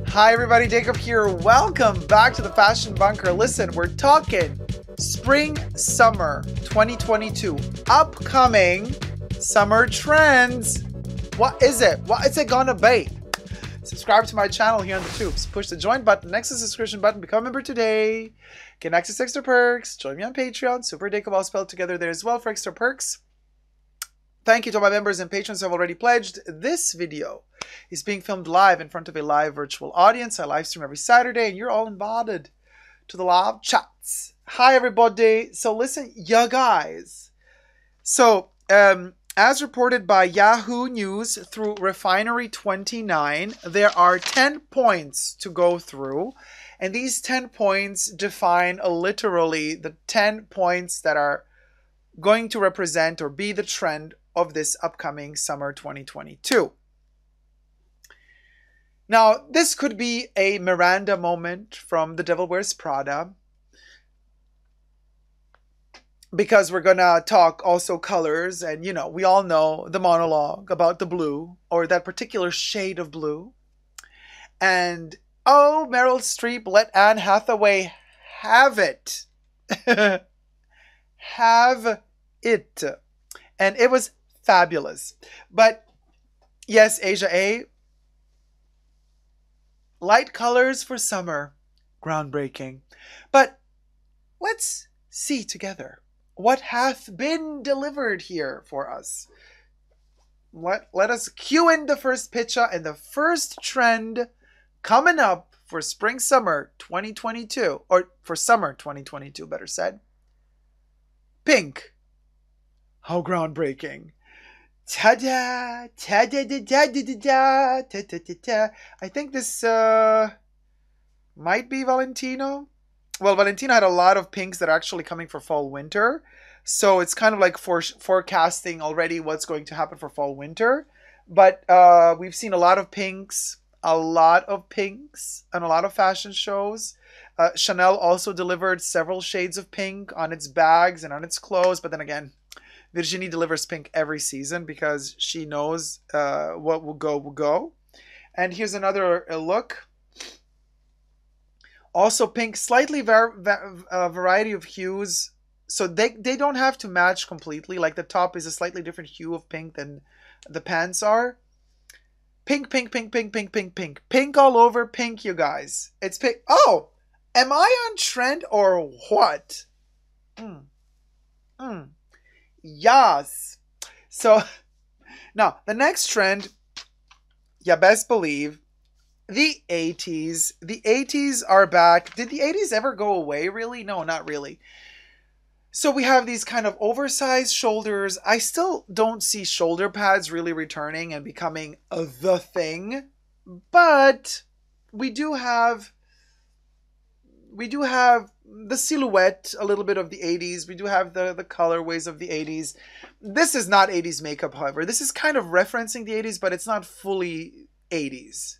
Hi everybody, Dacob here. Welcome back to the Fashion Bunker. Listen, we're talking spring, summer 2022. Upcoming summer trends. What is it? What is it gonna be? Subscribe to my channel here on the tubes. Push the join button next to the subscription button. Become a member today. Get access to extra perks. Join me on Patreon. Super Dacob all spelled together there as well for extra perks. Thank you to my members and patrons who have already pledged. This video is being filmed live in front of a live virtual audience. I live stream every Saturday and you're all invited to the live chats. Hi everybody. So listen, ya guys. So as reported by Yahoo News through Refinery29, there are 10 points to go through. And these 10 points define literally the 10 points that are going to represent or be the trend of this upcoming summer 2022. Now, this could be a Miranda moment from The Devil Wears Prada, because we're gonna talk also colors, and you know, we all know the monologue about the blue or that particular shade of blue. And oh, Meryl Streep let Anne Hathaway have it. Have it. And it was fabulous. But yes, Asia A, light colors for summer, groundbreaking. But let's see together what hath been delivered here for us. Let us cue in the first picture and the first trend coming up for spring summer 2022, or for summer 2022 better said. Pink. How groundbreaking. Ta-da! Ta-da-da-da-da-da-da! Ta-ta-ta-ta. I think this might be Valentino. Well, Valentino had a lot of pinks that are actually coming for fall-winter. So it's kind of like forecasting already what's going to happen for fall-winter. But we've seen a lot of pinks, and a lot of fashion shows. Chanel also delivered several shades of pink on its bags and on its clothes. But then again, Virginie delivers pink every season because she knows what will go. And here's another look. Also pink, slightly variety of hues. So they don't have to match completely. Like the top is a slightly different hue of pink than the pants are. Pink, pink, pink, pink, pink, pink, pink. Pink all over pink, you guys. It's pink. Oh, am I on trend or what? Yes. So now the next trend, you best believe, the 80s. The 80s are back. Did the 80s ever go away, really? No, not really. So we have these kind of oversized shoulders. I still don't see shoulder pads really returning and becoming the thing. But we do have the silhouette, a little bit of the 80s. We do have the colorways of the 80s. This is not 80s makeup, however. This is kind of referencing the 80s, but it's not fully 80s.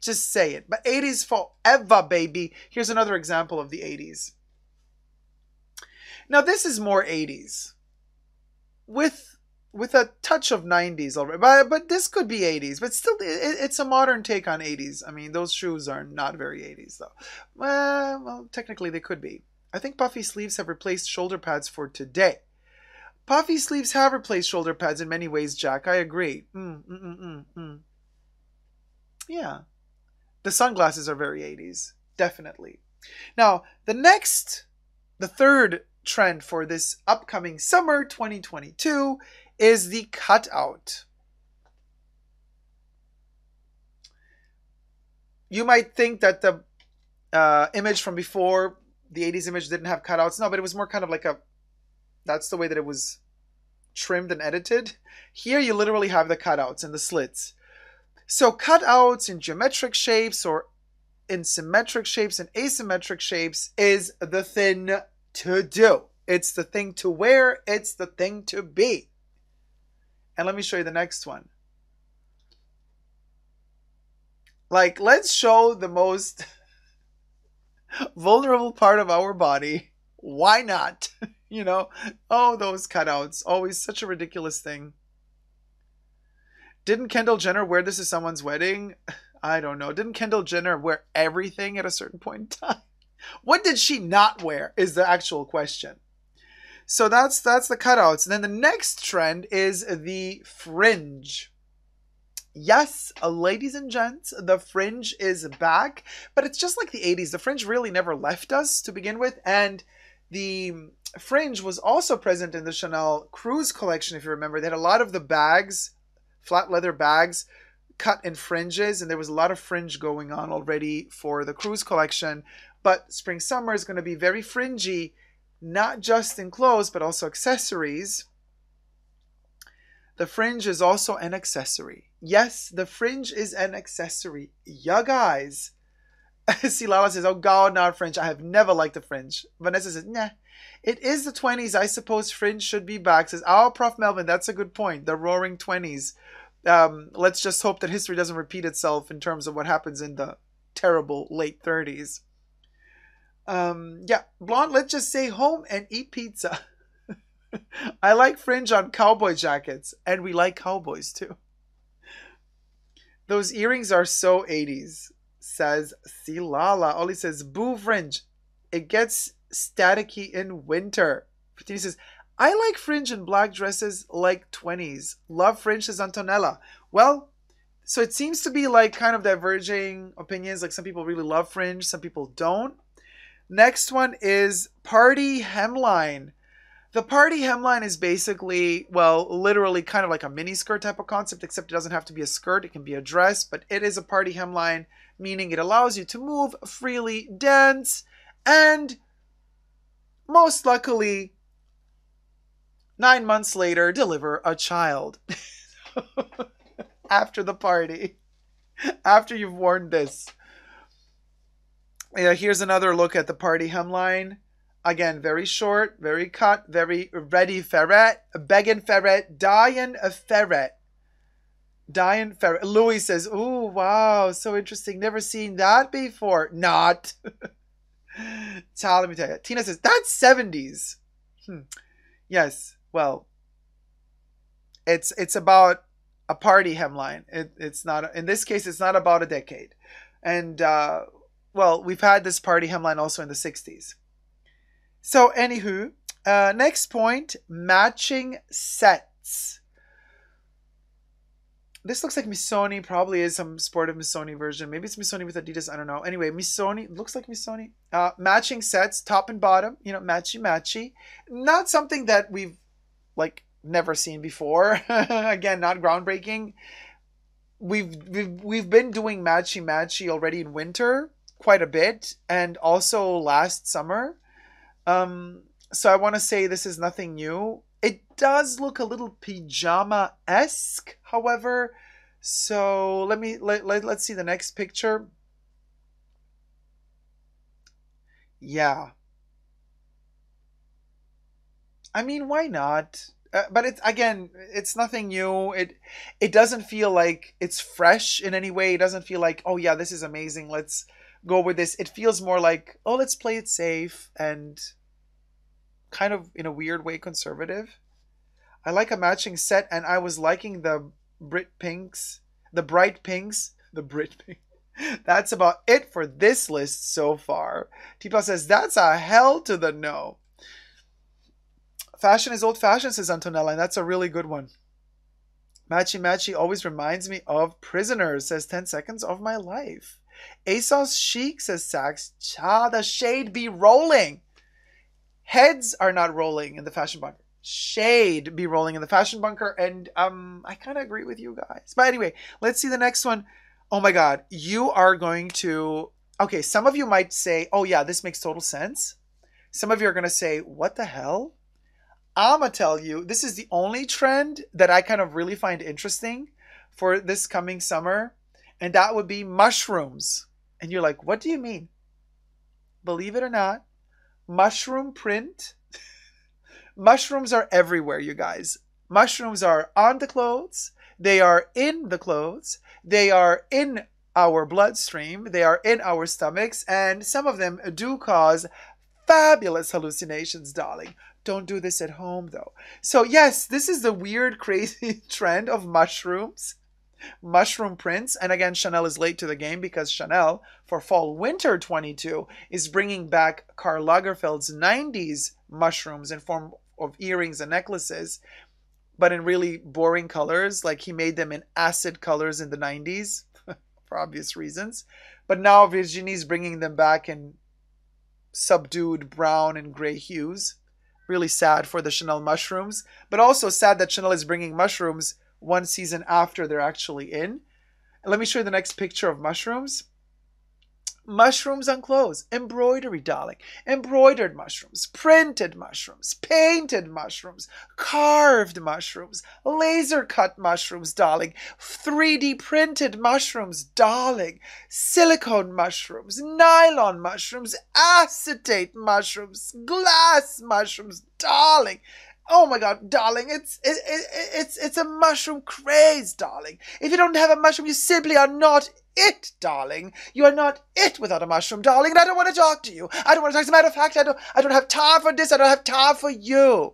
Just say it. But 80s forever, baby. Here's another example of the 80s. Now this is more 80s. With a touch of 90s already. But this could be 80s. But still, it's a modern take on 80s. I mean, those shoes are not very 80s, though. Well, technically they could be. I think puffy sleeves have replaced shoulder pads for today. Puffy sleeves have replaced shoulder pads in many ways, Jack. I agree. Yeah. The sunglasses are very 80s. Definitely. Now, the third trend for this upcoming summer 2022 is the cutout. You might think that the image from before, the 80s image, didn't have cutouts. No, but it was more kind of like that's the way that it was trimmed and edited. Here you literally have the cutouts and the slits. So cutouts in geometric shapes or in symmetric shapes and asymmetric shapes is the thing to do. It's the thing to wear. It's the thing to be. And let me show you the next one. Like, let's show the most vulnerable part of our body. Why not? You know? Oh, those cutouts. Always such a ridiculous thing. Didn't Kendall Jenner wear this at someone's wedding? I don't know. Didn't Kendall Jenner wear everything at a certain point in time? What did she not wear is the actual question. So that's the cutouts. And then the next trend is the fringe. Yes, ladies and gents, the fringe is back, but it's just like the 80s. The fringe really never left us to begin with, and the fringe was also present in the Chanel Cruise collection, if you remember. They had a lot of the bags, flat leather bags, cut in fringes, and there was a lot of fringe going on already for the Cruise collection. But spring summer is going to be very fringy, not just in clothes, but also accessories. The fringe is also an accessory. Yes, the fringe is an accessory. Yeah, guys. Silala says, oh God, not fringe. I have never liked the fringe. Vanessa says, nah. It is the 20s. I suppose fringe should be back. Says, oh, Prof. Melvin, that's a good point. The roaring 20s. Let's just hope that history doesn't repeat itself in terms of what happens in the terrible late 30s. Yeah, blonde, let's just stay home and eat pizza. I like fringe on cowboy jackets, and we like cowboys too. Those earrings are so 80s, says Silala. Oli says, boo fringe. It gets staticky in winter. Fratini says, I like fringe in black dresses like 20s. Love fringe, says Antonella. Well, so it seems to be like kind of diverging opinions. Like some people really love fringe, some people don't. Next one is party hemline. The party hemline is basically, well, literally kind of like a mini skirt type of concept, except it doesn't have to be a skirt. It can be a dress, but it is a party hemline, meaning it allows you to move freely, dance, and most luckily, 9 months later, deliver a child. After the party. After you've worn this. Yeah, here's another look at the party hemline. Again, very short, very cut, very ready ferret, begging ferret, dying ferret. Dying ferret. Louis says, ooh, wow, so interesting. Never seen that before. Not. Child, let me tell you. Tina says, that's 70s. Yes, well, it's about a party hemline. It's not, in this case, it's not about a decade. And, well, we've had this party hemline also in the 60s. So, anywho, next point, matching sets. This looks like Missoni, probably is some sportive Missoni version. Maybe it's Missoni with Adidas, I don't know. Anyway, Missoni, looks like Missoni. Matching sets, top and bottom, you know, matchy-matchy. Not something that we've, like, never seen before. Again, not groundbreaking. We've been doing matchy-matchy already in winter, quite a bit, and also last summer. So I want to say this is nothing new. It does look a little pajama-esque, however. So let's see the next picture. Yeah. I mean, why not? But it's, again, it's nothing new. It doesn't feel like it's fresh in any way. It doesn't feel like, oh yeah, this is amazing, let's go with this. It feels more like, oh, let's play it safe and kind of in a weird way conservative. I like a matching set, and I was liking the bright pinks. That's about it for this list so far. T-Plus says, that's a hell to the no. Fashion is old-fashioned, says Antonella, and that's a really good one. Matchy always reminds me of Prisoners, says 10 seconds of my life. ASOS chic, says Sax. Cha, the shade be rolling. Heads are not rolling in the fashion bunker. Shade be rolling in the fashion bunker. And I kind of agree with you guys. But anyway, let's see the next one. Oh my God, you are going to... Okay, some of you might say, oh yeah, this makes total sense. Some of you are going to say, what the hell? I'm going to tell you, this is the only trend that I kind of really find interesting for this coming summer. And that would be mushrooms. And you're like, what do you mean? Believe it or not, mushroom print. Mushrooms are everywhere, you guys. Mushrooms are on the clothes. They are in the clothes. They are in our bloodstream. They are in our stomachs. And some of them do cause fabulous hallucinations, darling. Don't do this at home, though. So, yes, this is the weird, crazy trend of mushrooms. mushroom prints. And again, Chanel is late to the game because Chanel, for fall winter 22, is bringing back Karl Lagerfeld's 90s mushrooms in form of earrings and necklaces, but in really boring colors. Like he made them in acid colors in the 90s for obvious reasons. But now Virginie's bringing them back in subdued brown and gray hues. Really sad for the Chanel mushrooms, but also sad that Chanel is bringing mushrooms one season after they're actually in. And let me show you the next picture of mushrooms. Mushrooms on clothes, embroidery, darling. Embroidered mushrooms, printed mushrooms, painted mushrooms, carved mushrooms, laser cut mushrooms, darling. 3D printed mushrooms, darling. Silicone mushrooms, nylon mushrooms, acetate mushrooms, glass mushrooms, darling. Oh my God, darling, it's a mushroom craze, darling. If you don't have a mushroom, you simply are not it, darling. You are not it without a mushroom, darling. And I don't want to talk to you. I don't want to talk. As a matter of fact, I don't have time for this. I don't have time for you.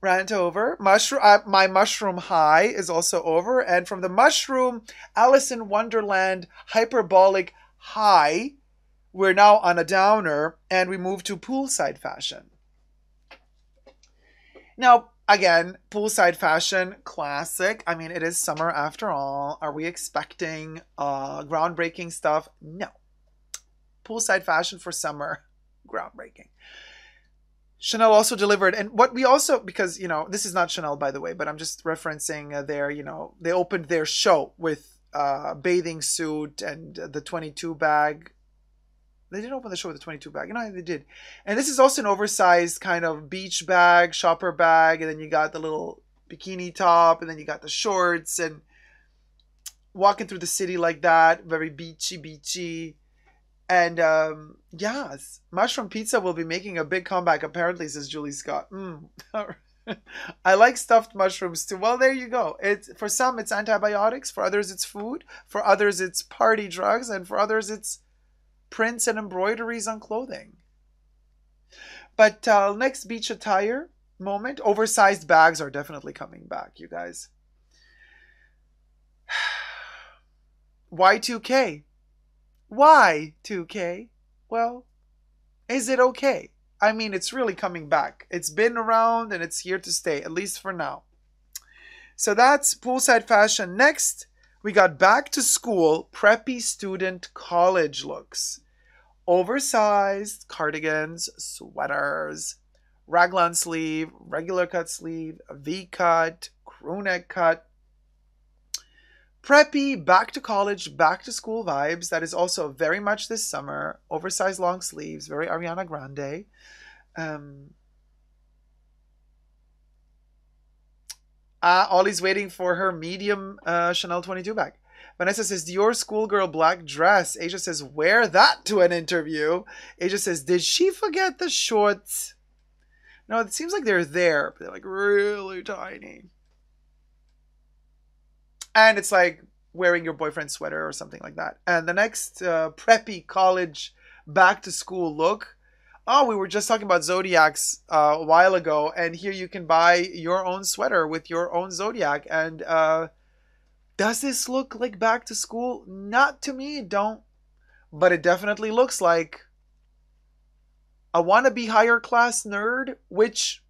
Rant over. My mushroom high is also over. And from the mushroom Alice in Wonderland hyperbolic high, we're now on a downer and we move to poolside fashion. Now, again, poolside fashion, classic. I mean, it is summer after all. Are we expecting groundbreaking stuff? No. Poolside fashion for summer, groundbreaking. Chanel also delivered, and what we also, because, you know, this is not Chanel, by the way, but I'm just referencing their, you know, they opened their show with bathing suit and the 22 bag. They didn't open the show with the 22 bag. You know, they did. And this is also an oversized kind of beach bag, shopper bag. And then you got the little bikini top. And then you got the shorts. And walking through the city like that. Very beachy. And yes, mushroom pizza will be making a big comeback, apparently, says Julie Scott. I like stuffed mushrooms too. Well, there you go. For some, it's antibiotics. For others, it's food. For others, it's party drugs. And for others, it's prints and embroideries on clothing. But next beach attire moment. Oversized bags are definitely coming back, you guys. Y2K. Why 2K? Well, is it okay? I mean, it's really coming back. It's been around and it's here to stay, at least for now. So that's poolside fashion. Next, we got back to school, preppy student college looks. Oversized cardigans, sweaters, raglan sleeve, regular cut sleeve, V-cut, crew neck cut. Preppy, back to college, back to school vibes. That is also very much this summer. Oversized long sleeves, very Ariana Grande. Ollie's waiting for her medium Chanel 22 bag. Vanessa says, Dior schoolgirl black dress. Asia says, wear that to an interview. Asia says, did she forget the shorts? No, it seems like they're there, but they're like really tiny. And it's like wearing your boyfriend's sweater or something like that. And the next preppy college back to school look. Oh, we were just talking about Zodiacs a while ago. And here you can buy your own sweater with your own Zodiac. And does this look like back to school? Not to me, don't. But it definitely looks like a wannabe higher class nerd, which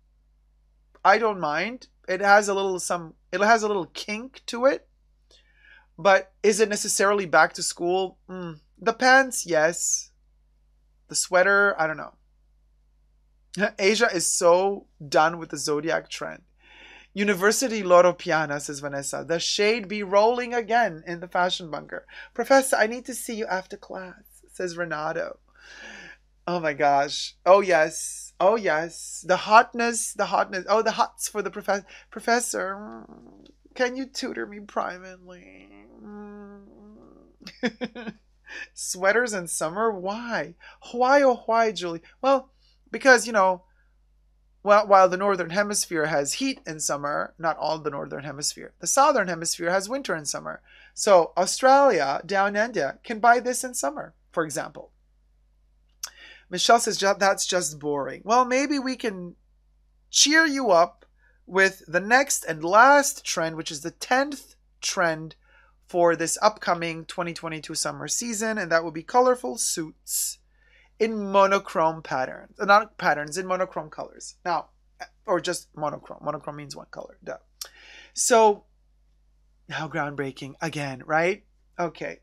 I don't mind. It has a little kink to it. But is it necessarily back to school? The pants, yes. The sweater, I don't know. Asia is so done with the Zodiac trend. University Loro Piana, says Vanessa. The shade be rolling again in the fashion bunker. Professor, I need to see you after class, says Renato. Oh my gosh. Oh yes. Oh yes. The hotness. Oh, the hots for the professor. Professor, can you tutor me privately? Sweaters in summer? Why? Why, oh why, Julie? Well, because, you know, while the Northern Hemisphere has heat in summer, not all the Northern Hemisphere, the Southern Hemisphere has winter in summer. So Australia, down under, can buy this in summer, for example. Michelle says, that's just boring. Well, maybe we can cheer you up with the next and last trend, which is the 10th trend for this upcoming 2022 summer season, and that will be colorful suits in monochrome patterns. Not patterns, in monochrome colors. Now, or just monochrome. Monochrome means one color. Duh. So, how groundbreaking again, right? Okay.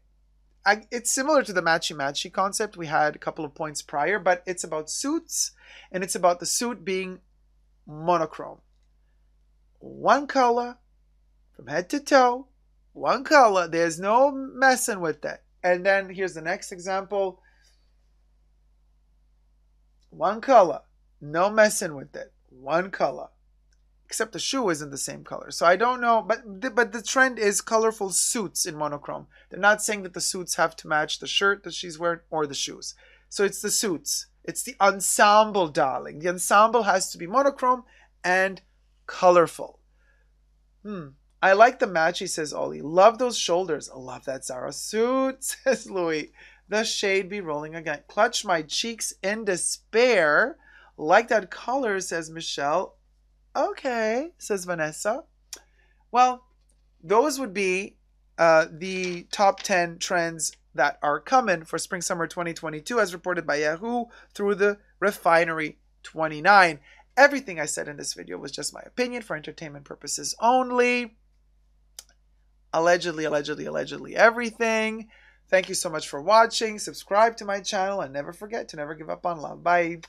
It's similar to the matchy-matchy concept we had a couple of points prior, but it's about suits, and it's about the suit being monochrome. One color, from head to toe, one color. There's no messing with that. And then here's the next example. One color, no messing with it. One color. Except the shoe isn't the same color. So I don't know, but the trend is colorful suits in monochrome. They're not saying that the suits have to match the shirt that she's wearing or the shoes. So it's the suits. It's the ensemble, darling. The ensemble has to be monochrome and colorful. I like the matchy, says Ollie. Love those shoulders. I love that Zara suit, says Louis. The shade be rolling again. Clutch my cheeks in despair. Like that color, says Michelle. Okay, says Vanessa. Well, those would be the top 10 trends that are coming for Spring-Summer 2022 as reported by Yahoo through the Refinery 29. Everything I said in this video was just my opinion for entertainment purposes only. Allegedly everything. Thank you so much for watching. Subscribe to my channel and never forget to never give up on love. Bye.